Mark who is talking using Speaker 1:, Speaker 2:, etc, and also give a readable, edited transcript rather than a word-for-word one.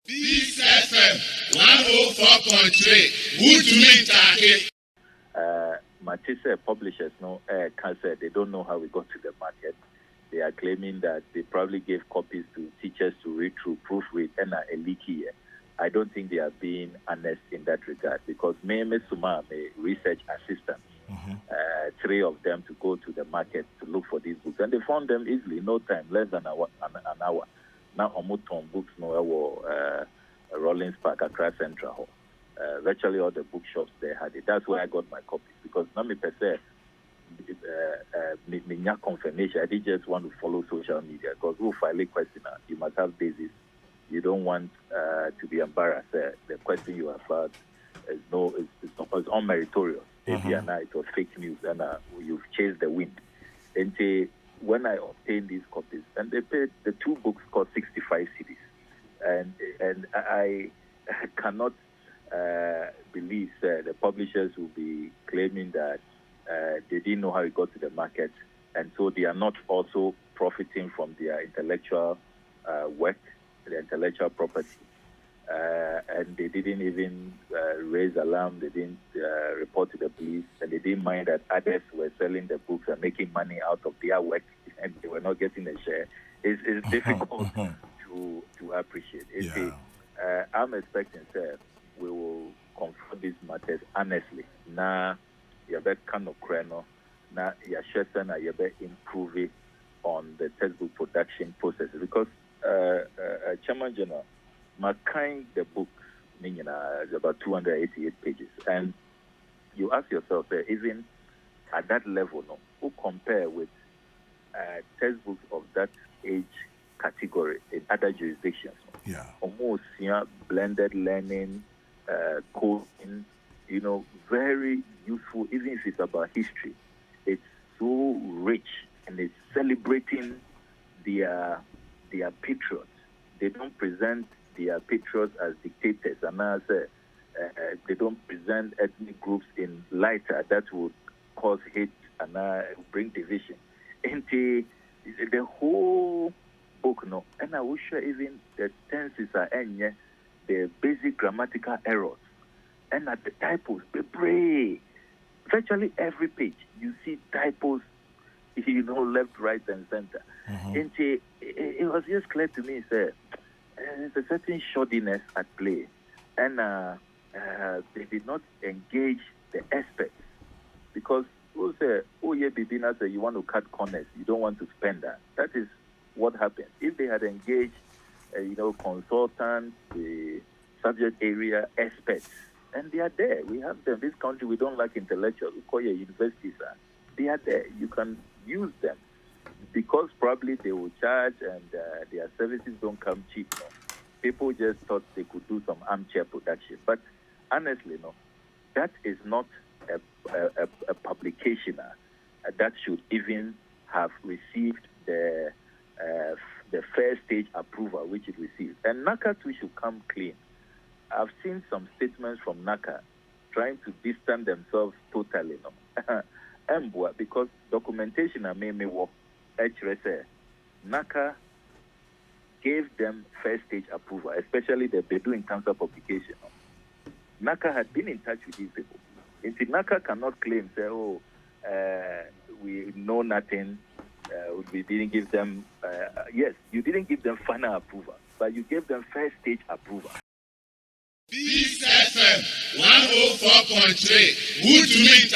Speaker 1: Peace FM 104.3. Good to meet
Speaker 2: Matisse publishers can say they don't know how we got to the market. They are claiming that they probably gave copies to teachers to read through, proofread, and a leaky. I don't think they are being honest in that regard because Meme Suma, a research assistant, three of them to go to the market to look for these books, and they found them easily, no time, less than an hour. Now, Omuton books, Rollins Park, Accra Central Hall. Virtually all the bookshops they had it. That's where I got my copies because not me per se, confirmation. I didn't just want to follow social media because who file a question, you must have basis. You don't want to be embarrassed. The question you have filed is it's unmeritorious. Maybe it was fake news and you've chased the wind. And when I obtained these copies, and they paid, the two books cost 65 cedis, and I cannot believe the publishers will be claiming that they didn't know how it got to the market, and so they are not also profiting from their intellectual work, their intellectual property. And they didn't even raise alarm, they didn't report to the police, and they didn't mind that others were selling the books and making money out of their work, and they were not getting a share. It's difficult to appreciate. I'm expecting, sir, we will confront these matters honestly. Now, you better kind of crano. Now, you better improve on the textbook production process because Chairman General, my kind the books, meaning is about 288 pages, and you ask yourself, even at that level, who compare with textbooks of that age category in other jurisdictions? Almost blended learning, coding, very useful. Even if it's about history, it's so rich and it's celebrating their patriots. They don't present their patriots as dictators, and as they don't present ethnic groups in light that would cause hate and bring division. And the whole book, and I wish even the tenses are the basic grammatical errors, and at the typos, virtually every page you see typos, left, right, and center. And it was just clear to me, sir. There's a certain shoddiness at play, and they did not engage the experts because who say, Bibina say you want to cut corners, you don't want to spend that. That is what happens. If they had engaged, consultants, the subject area experts, and they are there. We have them. This country, we don't like intellectuals. We call your universities. They are there. You can use them. Because probably they will charge and their services don't come cheap. People just thought they could do some armchair production. But honestly, that is not a publication that should even have received the first stage approval which it received. And NACA too should come clean. I've seen some statements from NACA trying to distance themselves totally. Because documentation made me work. NACA gave them first stage approval, especially the Bedouin Council publication. NACA had been in touch with these people. If NACA cannot claim, say, we know nothing, we didn't give them, yes, you didn't give them final approval, but you gave them first stage approval.
Speaker 1: Peace FM 104.3. Good to meet